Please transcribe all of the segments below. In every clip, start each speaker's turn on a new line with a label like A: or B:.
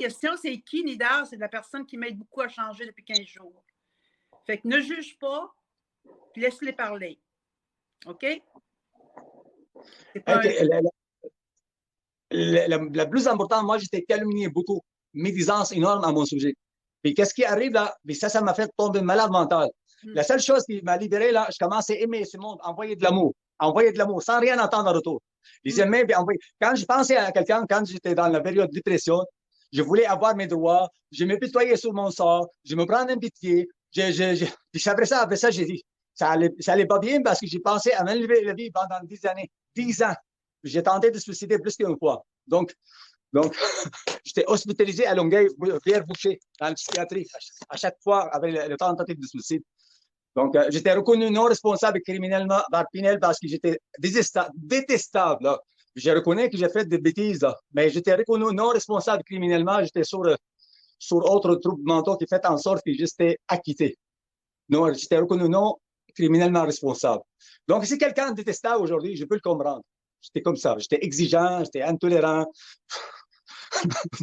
A: question, c'est qui, Nidar? C'est la personne qui m'aide beaucoup à changer depuis 15 jours. Fait que ne juge pas, puis laisse-les parler. OK?
B: La plus importante, moi, j'étais calomnié beaucoup. Médisance énorme à mon sujet. Puis qu'est-ce qui arrive là? Puis ça m'a fait tomber malade mental. La seule chose qui m'a libéré là, je commençais à aimer ce monde, envoyer de l'amour, sans rien attendre en retour. Les aimer, puis envoyer. Quand je pensais à quelqu'un, quand j'étais dans la période de dépression, je voulais avoir mes droits, je me pitoyais sur mon sort, je me prenais une pitié. Puis après ça, j'ai dit, ça allait pas bien parce que j'ai pensé à m'enlever la vie pendant 10 années. 10 ans. J'ai tenté de se suicider plus qu'une fois. Donc, j'étais hospitalisé à Longueuil, Pierre Boucher, dans la psychiatrie, à chaque fois avec le tentative de suicide. Donc, j'étais reconnu non responsable criminellement par Pinel parce que j'étais détestable. Là. Je reconnais que j'ai fait des bêtises, là, mais j'étais reconnu non responsable criminellement. J'étais sur autres troubles mentaux qui fait en sorte que j'étais acquitté. Non, j'étais reconnu non criminellement responsable. Donc, si quelqu'un est détestable aujourd'hui, je peux le comprendre. J'étais comme ça. J'étais exigeant, j'étais intolérant.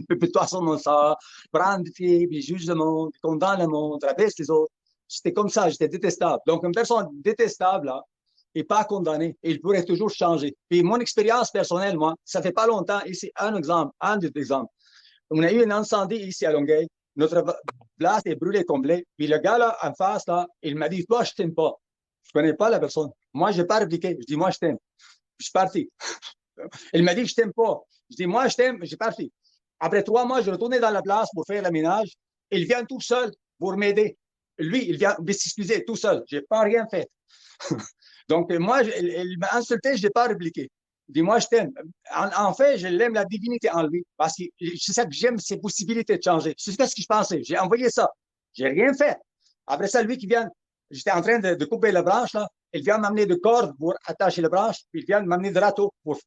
B: Plutôt sur mon sort, prendre des filles, puis juge le monde, puis condamne le monde, rabaisse les autres. J'étais comme ça, j'étais détestable. Donc, une personne détestable, là, et pas condamnée, il pourrait toujours changer. Puis, mon expérience personnelle, moi, ça fait pas longtemps, ici, un des exemples. On a eu un incendie ici à Longueuil. Notre place est brûlée complet. Puis, le gars, là, en face, là, il m'a dit, toi, je t'aime pas. Je connais pas la personne. Moi, j'ai pas répliqué. Je dis, moi, je t'aime. Je suis parti. Il m'a dit, je t'aime pas. Je dis, moi, je t'aime. J'ai parti. Après 3 mois, je retournais dans la place pour faire le ménage. Il vient tout seul pour m'aider. Lui, il vient s'excuser tout seul. Je n'ai pas rien fait. Donc, moi, il m'a insulté, je n'ai pas répliqué. Il dit, moi, je t'aime. En fait, je l'aime la divinité en lui. Parce que c'est ça que j'aime, ses possibilités de changer. C'est ce que je pensais. J'ai envoyé ça. J'ai rien fait. Après ça, lui qui vient, j'étais en train de couper la branche, là. Il vient m'amener de cordes pour attacher la branche. Puis il vient m'amener de râteau pour.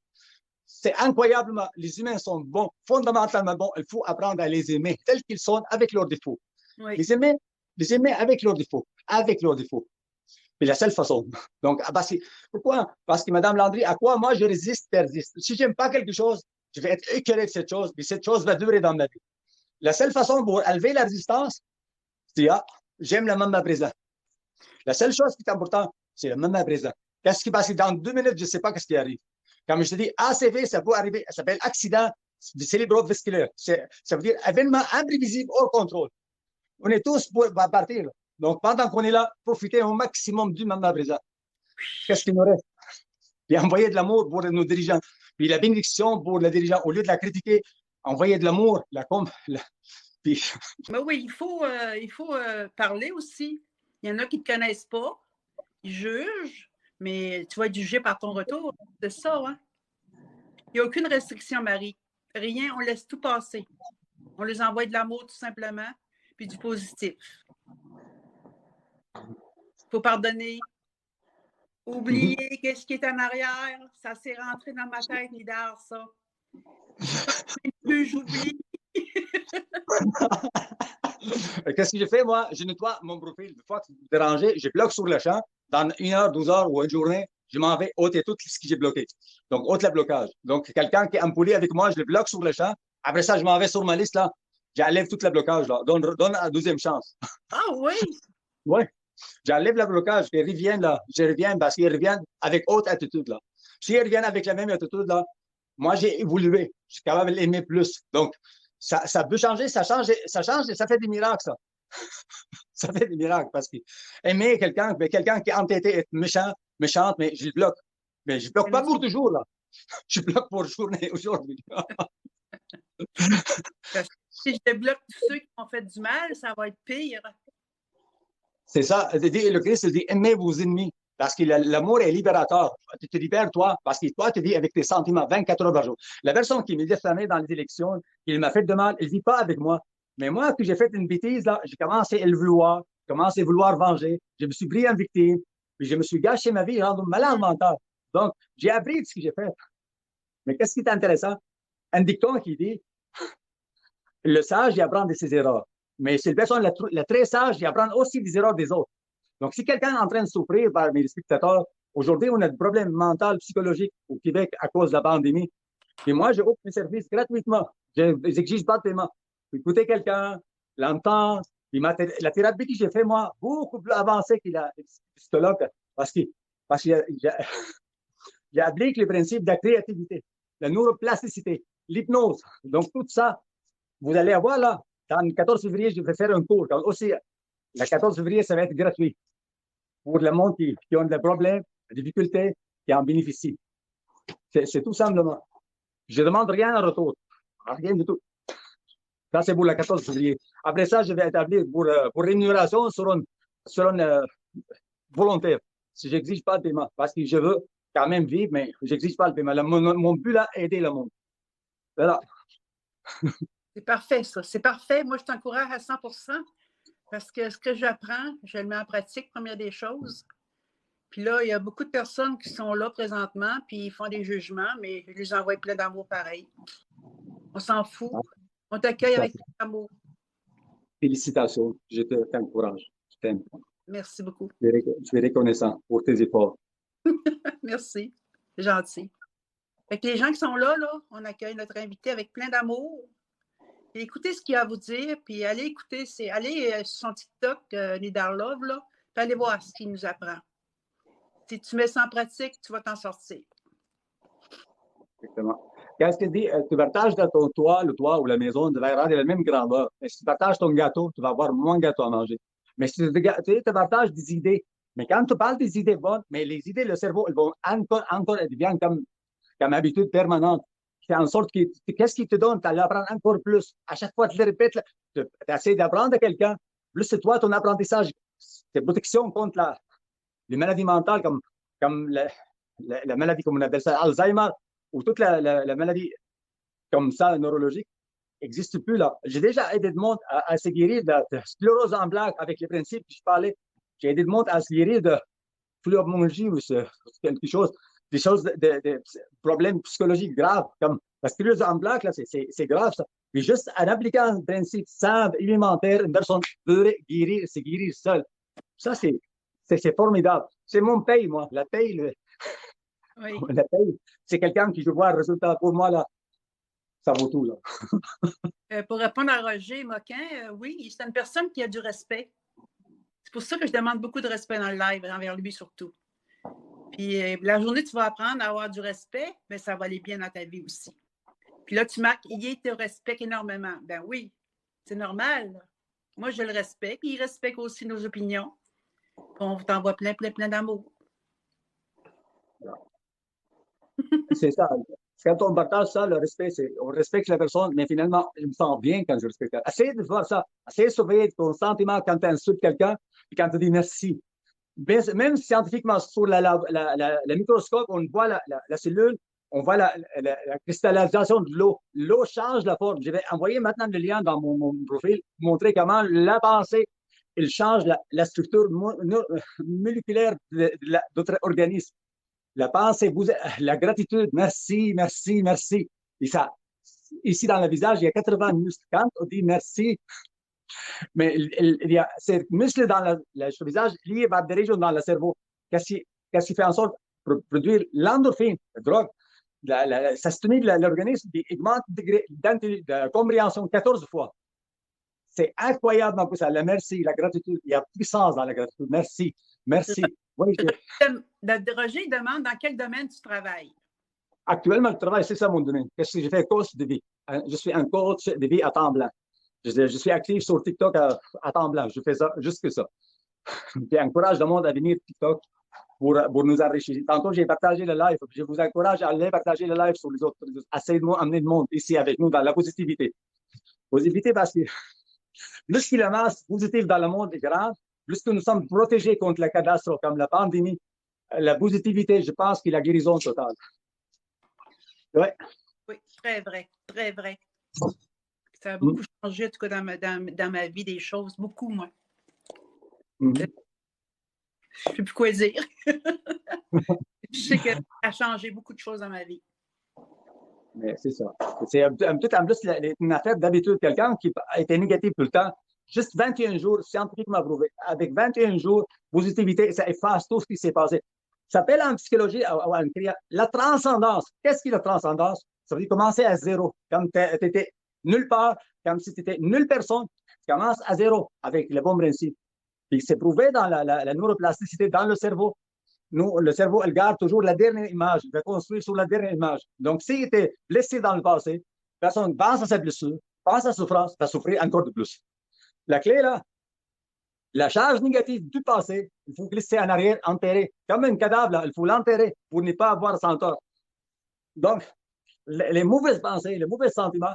B: C'est incroyablement, les humains sont bons, fondamentalement bons. Il faut apprendre à les aimer tels qu'ils sont, avec leurs défauts.
A: Oui.
B: Les aimer avec leurs défauts, C'est la seule façon. Donc, pourquoi? Parce que Mme Landry, à quoi moi je résiste, persiste. Si j'aime pas quelque chose, je vais être écœuré de cette chose, mais cette chose va durer dans ma vie. La seule façon pour élever la résistance, c'est j'aime le moment présent. La seule chose qui est importante, c'est le moment présent. Qu'est-ce qui passe? Dans 2 minutes, je ne sais pas ce qui arrive. Comme je te dis, ACV, ça peut arriver, ça s'appelle accident cérébrovasculaire. Ça veut dire événement imprévisible hors contrôle. On est tous pour partir. Donc, pendant qu'on est là, profitez au maximum du moment présent. Qu'est-ce qu'il nous reste? Puis envoyer de l'amour pour nos dirigeants. Puis la bénédiction pour les dirigeants. Au lieu de la critiquer, envoyer de l'amour,
A: puis... Mais oui, il faut parler aussi. Il y en a qui ne te connaissent pas, ils jugent, mais tu vas être jugé par ton retour. C'est ça, hein? Il n'y a aucune restriction, Marie. Rien, on laisse tout passer. On les envoie de l'amour, tout simplement, puis du positif. Il faut pardonner. Oublier qu'est-ce qui est en arrière. Ça s'est rentré dans ma tête, Nidar, ça. Plus j'oublie.
B: Qu'est-ce que j'ai fait, moi? Je nettoie mon profil. Une fois que c'est dérangé, je bloque sur le champ. Dans 1 heure, 12 heures ou une journée, je m'en vais ôter tout ce que j'ai bloqué. Donc, ôte le blocage. Donc, quelqu'un qui est ampoulé avec moi, je le bloque sur le champ. Après ça, je m'en vais sur ma liste, là. J'enlève tout le blocage, là. Donne la 12e chance.
A: Ah oui?
B: Oui. J'enlève le blocage. Ils reviennent, là. Je reviens parce qu'ils reviennent avec autre attitude, là. S'ils reviennent avec la même attitude, là, moi, j'ai évolué. Je suis capable de l'aimer plus. Donc, ça peut changer, ça change et ça fait des miracles, ça. Ça fait des miracles parce que aimer quelqu'un qui est entêté, être méchante, mais je le bloque. Mais je ne bloque pas pour toujours, là. Je bloque pour journée aujourd'hui.
A: Si je débloque tous ceux qui m'ont fait du mal, ça va être pire.
B: C'est ça. Le Christ dit aimez vos ennemis. Parce que l'amour est libérateur. Tu te libères, toi, parce que toi, tu vis avec tes sentiments 24 heures par jour. La personne qui m'a diffamé dans les élections, qui m'a fait de mal, elle ne vit pas avec moi. Mais moi, que j'ai fait une bêtise, là, j'ai commencé à le vouloir, commencé à vouloir venger. Je me suis pris en victime, puis je me suis gâché ma vie, rendu malade mental. Donc, j'ai appris de ce que j'ai fait. Mais qu'est-ce qui est intéressant? Un dicton qui dit le sage, il apprend de ses erreurs. Mais c'est une personne, la très sage, il apprend aussi des erreurs des autres. Donc, si quelqu'un est en train de souffrir par mes spectateurs, aujourd'hui, on a des problèmes mentaux, psychologiques au Québec à cause de la pandémie. Et moi, je offre mes services gratuitement. Je n'exige pas de paiement. écouter quelqu'un, l'entendre. La thérapie que j'ai fait, moi, beaucoup plus avancée que la psychologue, parce qu'il applique le principe de la créativité, la neuroplasticité, l'hypnose. Donc, tout ça, vous allez avoir là, dans le 14 février, je vais faire un cours. Donc, aussi, le 14 février, ça va être gratuit pour le monde qui ont des problèmes, des difficultés, qui en bénéficient. C'est tout simplement. Je ne demande rien en retour. Rien du tout. Ça, c'est pour le 14 février. Après ça, je vais établir pour rémunération sur une volontaire. Si je n'exige pas de paiement, parce que je veux quand même vivre, mais je n'exige pas le paiement. Mon but, là, est aider le monde. Voilà.
A: C'est parfait, ça. C'est parfait. Moi, je t'encourage à 100 parce que ce que j'apprends, je le mets en pratique, première des choses. Puis là, il y a beaucoup de personnes qui sont là présentement, puis ils font des jugements, mais je les envoie plein d'amour pareil. On s'en fout. On t'accueille avec plein d'amour.
B: Félicitations. Je t'encourage. Je t'aime.
A: Merci beaucoup.
B: Je suis reconnaissant pour tes efforts.
A: Merci. C'est gentil. Fait que les gens qui sont là, on accueille notre invité avec plein d'amour. Écoutez ce qu'il a à vous dire, puis allez écouter, allez sur son TikTok, Nidarlove, là, puis allez voir ce qu'il nous apprend. Si tu mets ça en pratique, tu vas t'en sortir.
B: Exactement. Qu'est-ce que dit, tu partages dans ton toit, le toit ou la maison devrait avoir la même grandeur. Mais si tu partages ton gâteau, tu vas avoir moins de gâteau à manger. Mais si tu partages des idées, mais quand tu parles des idées bonnes, mais les idées, le cerveau, elles vont encore, elles deviennent comme habitude permanente. C'est en sorte que qu'est-ce qui te donne? Tu vas apprendre encore plus. À chaque fois, tu le répètes, tu essaies d'apprendre à quelqu'un. Plus c'est toi, ton apprentissage, c'est protection contre les maladies mentales comme la maladie, comme on appelle ça, Alzheimer, ou toute la maladie comme ça, neurologique, n'existe plus là. J'ai déjà aidé le monde à se guérir de sclérose en plaques avec les principes que je parlais. J'ai aidé le monde à se guérir de phlébomyalgie ou quelque chose, des choses, de problèmes psychologiques graves, comme la sclérose en plaques, là, c'est grave ça. Mais juste en appliquant un principe simple, élémentaire, une personne peut guérir, se guérir seule. Ça, c'est formidable. C'est mon paye, moi. La paye,
A: oui.
B: La paye, c'est quelqu'un qui, je vois le résultat pour moi, là, ça vaut tout, là.
A: Pour répondre à Roger Moquin, oui, c'est une personne qui a du respect. C'est pour ça que je demande beaucoup de respect dans le live, envers lui surtout. Puis la journée, tu vas apprendre à avoir du respect, mais ça va aller bien dans ta vie aussi. Puis là, tu marques, il te respecte énormément. Ben oui, c'est normal. Moi, je le respecte. Il respecte aussi nos opinions. On t'envoie plein d'amour.
B: C'est ça. Quand on partage ça, le respect, on respecte la personne, mais finalement, je me sens bien quand je respecte. Essayez de voir ça. Essayez de surveiller ton sentiment quand tu insultes quelqu'un et quand tu dis merci. Même scientifiquement, sur le microscope, on voit la cellule, on voit la cristallisation de l'eau. L'eau change la forme. Je vais envoyer maintenant le lien dans mon profil pour montrer comment la pensée, elle change la structure moléculaire de notre organisme. La pensée, la gratitude, merci, merci, merci. Et ça, ici dans le visage, il y a 80 muscles. Quand on dit merci, mais il y a ces muscles dans le visage liés à des régions dans le cerveau. Qu'est-ce qui fait en sorte de produire l'endorphine, la drogue, ça stimule l'organisme, il augmente le degré de compréhension 14 fois. C'est incroyable dans tout ça. La merci, la gratitude, il y a puissance dans la gratitude. Merci, merci. Oui,
A: Roger demande dans quel domaine tu travailles.
B: Actuellement, le travail, c'est ça mon domaine. Qu'est-ce que je fais? Coach de vie. Je suis un coach de vie à temps blanc. Je suis actif sur TikTok à temps blanc. Je fais ça, juste que ça. J'encourage le monde à venir TikTok pour nous enrichir. Tantôt, j'ai partagé le live. Je vous encourage à aller partager le live sur les autres. Essayez de amener le monde ici avec nous dans la positivité. Positivité parce que plus que la masse positive dans le monde est grande, plus que nous sommes protégés contre la catastrophe comme la pandémie, la positivité, je pense qu'il y a la guérison totale. Ouais.
A: Oui, très vrai, très vrai. Ça a beaucoup changé, en tout cas, dans ma vie, des choses. Beaucoup, moi. Je ne sais plus quoi dire. Je sais que ça a changé beaucoup de choses dans ma vie.
B: Mais c'est ça. C'est un peu en plus une affaire d'habitude. Quelqu'un qui était négatif tout le temps, juste 21 jours, scientifiquement prouvé. Avec 21 jours, positivité, ça efface tout ce qui s'est passé. Ça s'appelle en psychologie, la transcendance. Qu'est-ce que la transcendance? Ça veut dire commencer à zéro. Comme tu étais nulle part, comme si tu étais nulle personne. Tu commences à zéro avec le bon principe. Puis c'est prouvé dans la neuroplasticité dans le cerveau. Nous, le cerveau, il garde toujours la dernière image, il va construire sur la dernière image. Donc, s'il était blessé dans le passé, personne pense à sa blessure, pense à sa souffrance, va souffrir encore de plus. La clé, là, la charge négative du passé, il faut glisser en arrière, enterrer. Comme un cadavre, là, il faut l'enterrer pour ne pas avoir sans tort. Donc, les mauvaises pensées, les mauvais sentiments,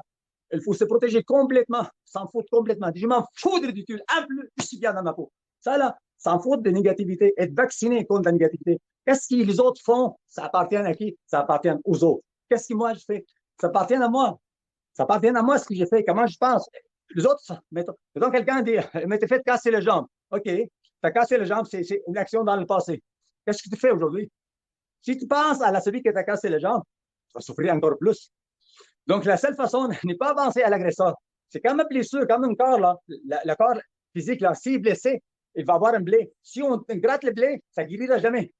B: il faut se protéger complètement, s'en foutre complètement. Je m'en fous de ridicule, un peu, je suis bien dans ma peau. Ça, là, s'en foutre de négativité, être vacciné contre la négativité. Qu'est-ce que les autres font? Ça appartient à qui? Ça appartient aux autres. Qu'est-ce que moi je fais? Ça appartient à moi. Ça appartient à moi ce que j'ai fait, comment je pense. Les autres, mettons quelqu'un dit, mais t'es fait casser les jambes. OK, t'as cassé les jambes, c'est une action dans le passé. Qu'est-ce que tu fais aujourd'hui? Si tu penses à celui qui t'a cassé les jambes, tu vas souffrir encore plus. Donc, la seule façon n'est pas avancer à l'agresseur. C'est comme une blessure, comme un corps, là. Le corps physique, là, s'il est blessé, il va avoir un blé. Si on gratte le blé, ça ne guérira jamais.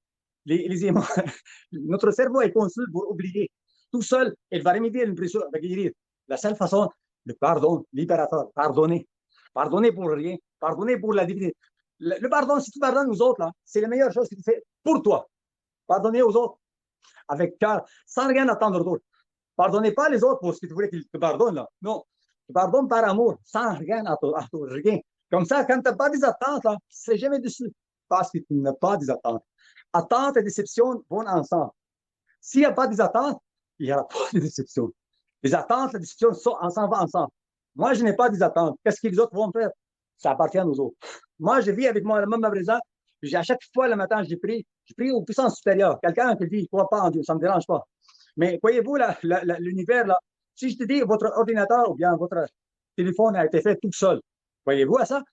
B: Notre cerveau est conçu pour oublier. Tout seul, il va remédier une blessure, il va guérir. La seule façon, le pardon, libérateur, pardonner. Pardonner pour rien, pardonner pour la divinité. Le pardon, si tu pardonnes aux autres, là, c'est la meilleure chose que tu fais pour toi. Pardonner aux autres avec cœur, sans rien attendre d'autre. Pardonnez pas les autres pour ce que tu voulais qu'ils te pardonnent. Là. Non, tu pardonnes par amour, sans rien attendre. Rien. Comme ça, quand tu n'as pas des attentes, là, tu ne serais jamais dessus. Parce que tu n'as pas des attentes. Attentes et déception vont ensemble. S'il n'y a pas des attentes, il n'y aura pas de déception. Les attentes et les déceptions sont ensemble. Moi, je n'ai pas des attentes. Qu'est-ce que les autres vont faire? Ça appartient aux autres. Moi, je vis avec moi-même ma présence. À chaque fois le matin, je prie aux puissances supérieures. Quelqu'un qui dit, je ne crois pas en Dieu, ça ne me dérange pas. Mais voyez-vous, l'univers, là, si je te dis votre ordinateur ou bien votre téléphone a été fait tout seul, voyez-vous à ça?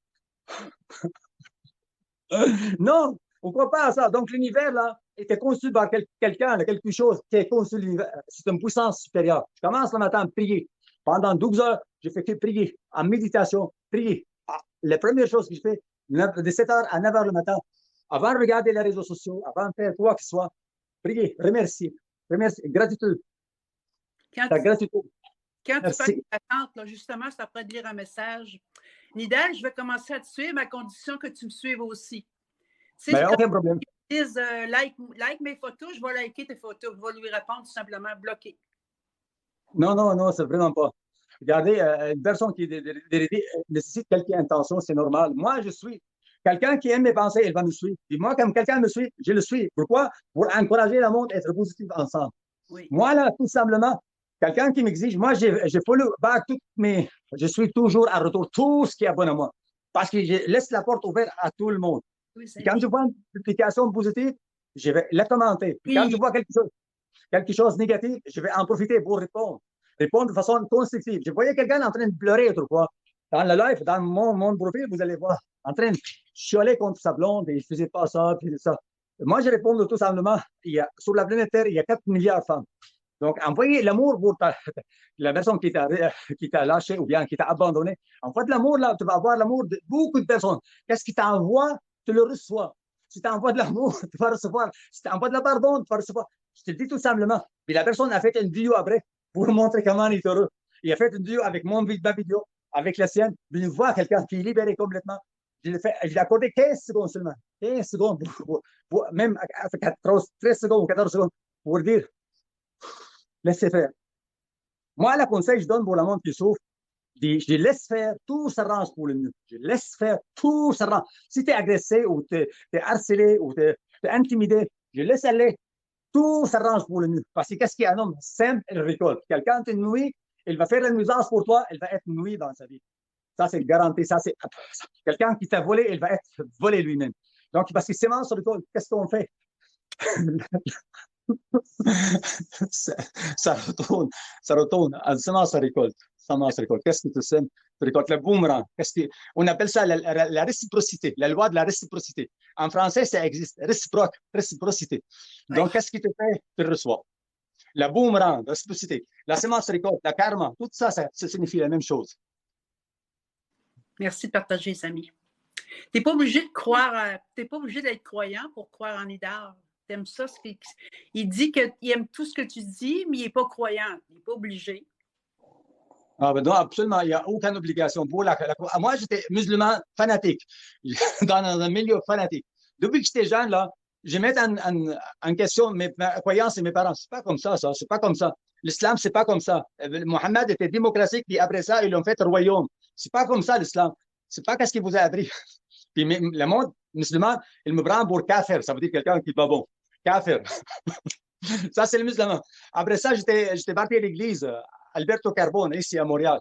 B: Non, on ne croit pas à ça. Donc, l'univers, là, était conçu par quelqu'un, quelque chose qui est conçu l'univers. C'est une puissance supérieure. Je commence le matin à prier. Pendant 12 heures, je fais que prier, en méditation, prier. La première chose que je fais, de 7 heures à 9 heures le matin, avant de regarder les réseaux sociaux, avant de faire quoi que ce soit, prier, remercier, gratitude.
A: Quand tu parles de l'attente, justement, ça pourrait te lire un message. Nidal, je vais commencer à te suivre à condition que tu me suives aussi.
B: Mais aucun problème.
A: Ils disent like mes photos, je vais liker tes photos. Je vais lui répondre tout simplement bloqué.
B: Non, c'est vraiment pas. Regardez, une personne qui nécessite quelque intention, c'est normal. Moi, je suis quelqu'un qui aime mes pensées, il va me suivre. Et moi, comme quelqu'un me suit, je le suis. Pourquoi? Pour encourager le monde à être positif ensemble. Oui. Moi, là, tout simplement, quelqu'un qui m'exige, moi, je follow back je suis toujours à retour tout ce qui est bon à moi. Parce que je laisse la porte ouverte à tout le monde. Oui, quand je vois une publication positive, je vais la commenter. Puis quand je vois quelque chose de négatif, je vais en profiter pour répondre de façon constructive. Je voyais quelqu'un en train de pleurer autrefois. Dans le live, dans mon profil, vous allez voir, en train de chialer contre sa blonde et il ne faisait pas ça, puis ça. Moi, je réponds tout simplement, sur la planète Terre, il y a 4 milliards de femmes. Donc, envoyez l'amour pour la personne qui t'a lâché ou bien qui t'a abandonné. Envoie de l'amour, là, tu vas avoir l'amour de beaucoup de personnes. Qu'est-ce qui t'envoie, tu le reçois. Si tu envoies de l'amour, tu vas recevoir. Si tu envoies de la pardon, tu vas recevoir. Je te le dis tout simplement. Puis la personne a fait une vidéo après pour montrer comment il est heureux. Il a fait une vidéo avec ma vidéo, avec la sienne. Il voit quelqu'un qui est libéré complètement. Je l'ai accordé 15 secondes seulement. 15 secondes, même 13 secondes ou 14 secondes, pour dire, laissez faire. Moi, le conseil que je donne pour le monde qui souffre, je laisse faire, tout s'arrange pour le mieux. Je laisse faire, tout s'arrange. Si tu es agressé ou tu es harcelé ou tu es intimidé, je laisse aller. Tout s'arrange pour le mieux. Parce que qu'est-ce qu'il y a un homme simple, il récolte. Quelqu'un te nuit, il va faire la nuisance pour toi, il va être nuit dans sa vie. Ça, c'est garanti. Ça, c'est quelqu'un qui t'a volé, il va être volé lui-même. Donc, parce que semence récolte, qu'est-ce qu'on fait? ça retourne. Semence récolte. Qu'est-ce que tu sèmes? Tu récoltes le boomerang. On appelle ça la réciprocité, la loi de la réciprocité. En français, ça existe. Réciprocité. Donc, qu'est-ce qui te fait? Tu reçois. La boomerang, la réciprocité, la semence récolte, la karma, tout ça, ça signifie la même chose.
A: Merci de partager, Samy. Tu n'es pas obligé de croire, tu n'es pas obligé d'être croyant pour croire en Nidal. Tu aimes ça? Il dit qu'il aime tout ce que tu dis, mais il n'est pas croyant. Il n'est pas obligé.
B: Ah, ben non, absolument, il n'y a aucune obligation. Moi, j'étais musulman fanatique, dans un milieu fanatique. Depuis que j'étais jeune, là, je mets en question ma croyance et mes parents. C'est pas comme ça, c'est pas comme ça. L'islam, c'est pas comme ça. Mohammed était démocratique, puis après ça, ils l'ont fait royaume. C'est pas comme ça, l'islam. C'est pas qu'est-ce qu'il vous a appris. Puis le monde musulman, il me prend pour kafir. Ça veut dire quelqu'un qui n'est pas bon. Kafir. Ça, c'est le musulman. Après ça, j'étais parti à l'église, Alberto Carbone, ici à Montréal.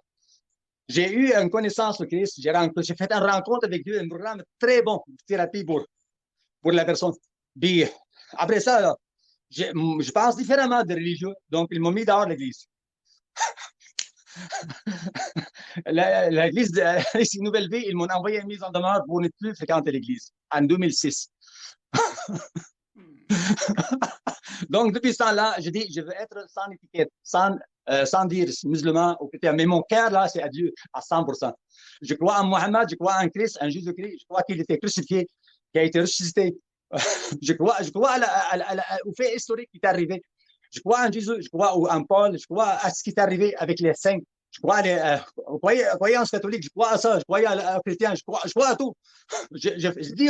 B: J'ai eu une connaissance au Christ, j'ai fait une rencontre avec Dieu, un programme très bon de thérapie pour la personne. Puis, après ça, là, je pense différemment de religieux, donc ils m'ont mis dehors de l'église. L'église ici, Nouvelle Vie, ils m'ont envoyé une mise en demeure pour ne plus fréquenter l'église en 2006. Donc, depuis ce temps-là, je dis, je veux être sans étiquette, sans dire musulman ou chrétien. Mais mon cœur, là, c'est à Dieu à 100%. Je crois en Mohammed, je crois en Christ, en Jésus-Christ. Je crois qu'il était crucifié, qu'il a été ressuscité. Je crois au fait historique qui est arrivé. Je crois en Jésus, je crois en Paul, je crois à ce qui est arrivé avec les saints. Je crois aux croyances catholiques, je crois à ça, je crois aux chrétiens, je crois à tout. Je dis,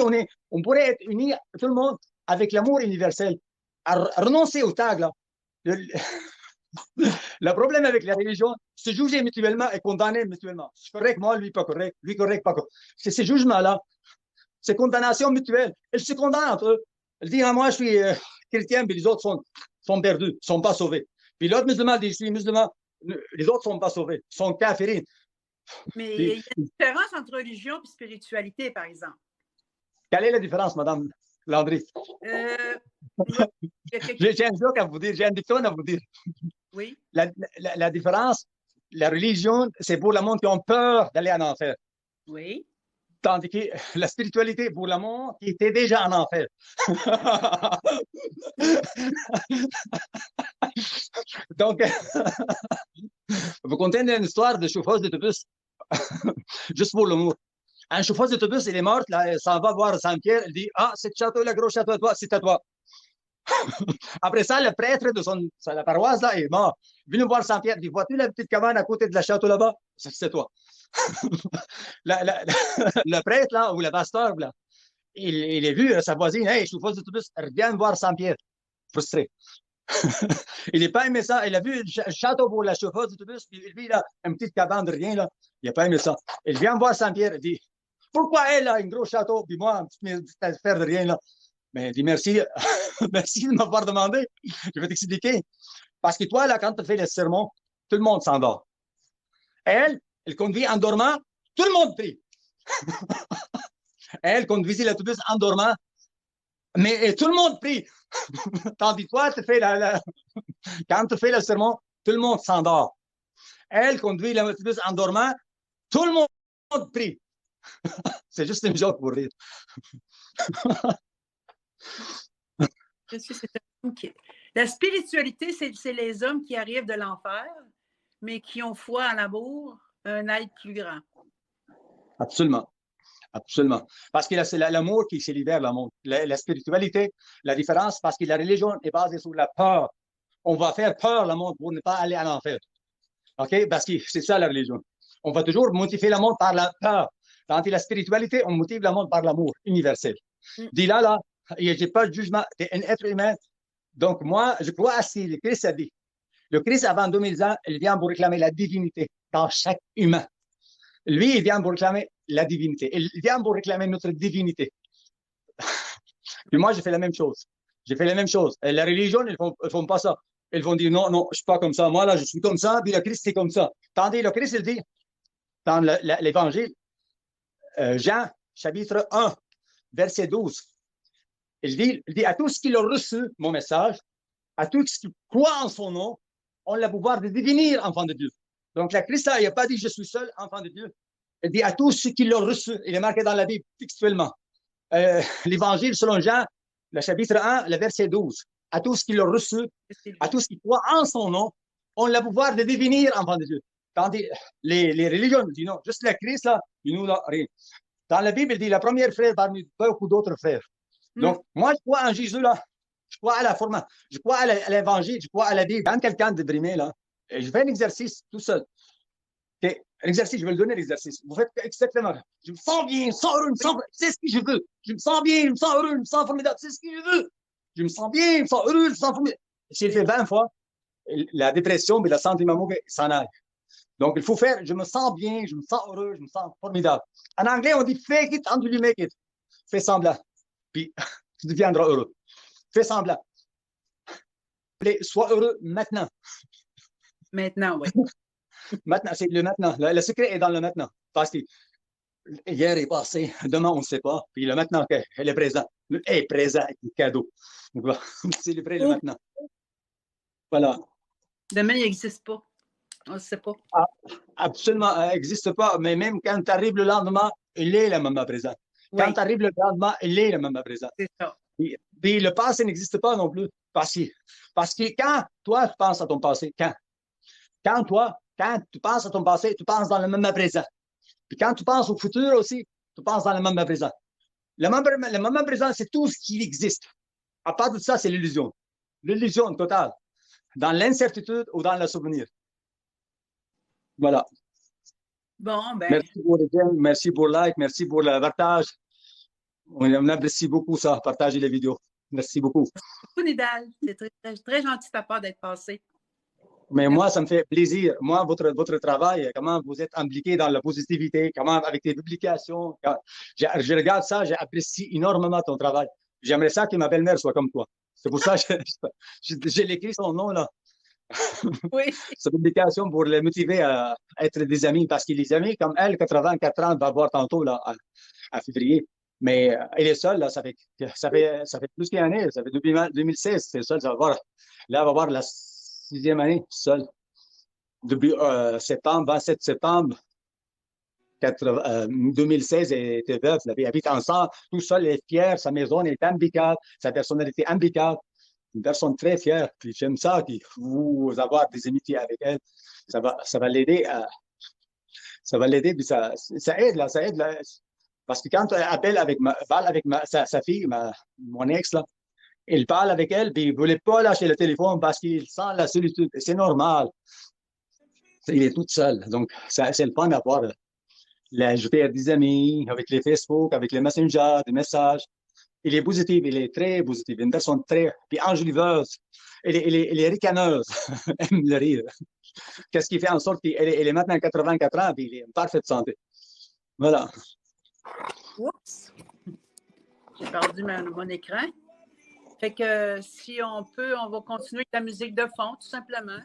B: on pourrait être unis, tout le monde, avec l'amour universel, à renoncer au tag, là. Le problème avec la religion, se juger mutuellement et condamner mutuellement. C'est correct, moi, lui, pas correct, lui, correct, pas correct. C'est ces jugements-là, ces condamnations mutuelles. Ils se condamnent entre eux. Ils disent, ah, moi, je suis chrétien, puis les autres sont perdus, ne sont pas sauvés. Puis l'autre musulman dit, je suis musulman, les autres ne sont pas sauvés, sont kafirines.
A: Mais il y a une différence entre religion et spiritualité, par exemple.
B: Quelle est la différence, Madame Landry? J'ai un joke à vous dire, j'ai un dicton à vous dire.
A: Oui.
B: La différence, la religion, c'est pour le monde qui ont peur d'aller en enfer.
A: Oui.
B: Tandis que la spiritualité pour le monde qui était déjà en enfer. Donc, vous contez une histoire de chauffeuse d'autobus, juste pour l'humour. Un chauffeur d'autobus, il est mort, là, il s'en va voir Saint-Pierre, il dit, ah, c'est château, le gros château à toi, c'est à toi. Après ça, le prêtre de la paroisse, là, est mort. Il vient voir Saint-Pierre, il dit, vois-tu la petite cabane à côté de la château là-bas? C'est toi. Le prêtre, là, ou le pasteur, là, il est vu sa voisine, hey, chauffeur d'autobus, reviens voir Saint-Pierre. Frustré. Il n'est pas aimé ça. Il a vu le château pour la chauffeuse d'autobus, puis il vit là, une petite cabane de rien, là. Il n'a pas aimé ça. Il vient voir Saint-Pierre, il dit, pourquoi elle a un gros château, puis moi, une petite affaire de rien, là? Mais il dit, merci, merci de m'avoir demandé. Je vais t'expliquer. Parce que toi, là, quand tu fais le sermon, tout le monde s'endort. Elle conduit en dormant, tout le monde prie. Elle conduisait l'autobus en dormant, mais tout le monde prie. Tandis que toi, quand tu fais le sermon, tout le monde s'endort. Elle conduit l'autobus en dormant, tout le monde prie. C'est juste une joke pour rire.
A: Okay. La spiritualité, c'est les hommes qui arrivent de l'enfer, mais qui ont foi en l'amour, un être plus grand.
B: Absolument. Absolument. Parce que c'est l'amour qui se libère le monde. La spiritualité, la différence, parce que la religion est basée sur la peur. On va faire peur le monde pour ne pas aller à l'enfer. OK? Parce que c'est ça la religion. On va toujours motiver le monde par la peur. Tandis que la spiritualité, on motive le monde par l'amour universel. Dis là, il n'y a pas de jugement. Tu es un être humain. Donc, moi, je crois à ce que le Christ a dit. Le Christ, avant 2000 ans, il vient pour réclamer la divinité dans chaque humain. Lui, il vient pour réclamer la divinité. Il vient pour réclamer notre divinité. Puis moi, j'ai fait la même chose. J'ai fait la même chose. Et la religion, ils ne font pas ça. Ils vont dire non, non, je ne suis pas comme ça. Moi, là, je suis comme ça, puis le Christ, c'est comme ça. Tandis le Christ, il dit, dans l'Évangile, Jean, chapitre 1, verset 12, il dit à tous ceux qui l'ont reçu, mon message, à tous ceux qui croient en son nom, ont le pouvoir de devenir enfants de Dieu. Donc, le Christ, il n'a pas dit je suis seul, enfant de Dieu. Il dit à tous ceux qui l'ont reçu. Il est marqué dans la Bible textuellement. L'Évangile selon Jean, le chapitre 1, le verset 12. À tous qui l'ont reçu, à tous qui croient en son nom, ont le pouvoir de devenir enfants de Dieu. Tandis les religions disent non, juste le Christ, là, il nous a rien. Dans la Bible, il dit la première frère parmi beaucoup d'autres frères. Donc, moi, je crois en Jésus, là. Je crois à la formation. Je crois à l'Évangile, je crois à la Bible. Quand quelqu'un est déprimé, là, je fais un exercice tout seul. OK, l'exercice, je vais le donner, l'exercice. Vous faites exactement. Je me sens bien, je me sens heureux, je me sens... C'est ce que je veux. Je me sens bien, je me sens heureux, je me sens formidable. C'est ce que je veux. Je me sens bien, je me sens heureux, je me sens formidable. Si je le fais 20 fois, la dépression et la santé maman s'en aille. Donc, il faut faire, je me sens bien, je me sens heureux, je me sens formidable. En anglais, on dit fake it until you make it. Fais semblant. Puis, tu deviendras heureux. Fais semblant. Sois heureux maintenant.
A: Maintenant, oui.
B: Maintenant, c'est le maintenant. Le secret est dans le maintenant. Parce que hier est passé, demain, on ne sait pas. Puis le maintenant, elle est présent. Le est présent est un cadeau. Donc, célébrer le maintenant. Voilà.
A: Demain, il n'existe pas. On ne sait pas.
B: Ah, absolument, elle n'existe pas. Mais même quand tu arrives le lendemain, il est le moment présent. Quand tu arrives le lendemain, il est le moment présent.
A: C'est ça.
B: Puis le passé n'existe pas non plus. Parce que quand toi, tu penses à ton passé, quand tu penses à ton passé, tu penses dans le moment présent. Puis quand tu penses au futur aussi, tu penses dans le moment présent. Le moment présent, c'est tout ce qui existe. À part de ça, c'est l'illusion. L'illusion totale. Dans l'incertitude ou dans le souvenir. Voilà.
A: Bon, ben.
B: Merci pour les j'aime, merci pour le like, merci pour le partage. On apprécie beaucoup ça, partager les vidéos. Merci beaucoup.
A: Merci beaucoup, Nidal. C'est très, très gentil de ta part d'être passé.
B: Mais moi, ça me fait plaisir. Moi, votre travail, comment vous êtes impliqué dans la positivité, comment avec les publications. Je regarde ça, j'apprécie énormément ton travail. J'aimerais ça que ma belle-mère soit comme toi. C'est pour ça que j'ai écrit son nom là.
A: Oui.
B: Cette publication pour les motiver à être des amis. Parce que les amis comme elle, 84 ans, va voir tantôt là, à février. Mais elle est seule, là, ça fait plus qu'une année. Ça fait depuis 2016, c'est seule. Là, elle va voir la 6e année seule. Depuis septembre, 27 septembre 2016, elle était veuve. Elle habite ensemble, tout seul, elle est fière. Sa maison est impeccable. Sa personnalité impeccable. Une personne très fière. Puis j'aime ça, puis vous avoir des amitiés avec elle. Ça va l'aider ça va l'aider, puis ça aide, là, ça aide, là. Parce que quand elle parle avec sa fille, mon ex, là, il parle avec elle, puis il ne voulait pas lâcher le téléphone parce qu'il sent la solitude. Et c'est normal. Il est tout seul. Donc, c'est le fun d'avoir l'ajouter à des amis, avec les Facebook, avec les Messenger, des messages. Il est positif, il est très positif. Une personne très. Puis enjoliveuse. Elle est ricaneuse. Elle aime le rire. Qu'est-ce qui fait en sorte qu'elle est maintenant 84 ans, puis il est en parfaite santé. Voilà.
A: Oups! J'ai perdu mon écran. Fait que si on peut, on va continuer avec la musique de fond, tout simplement.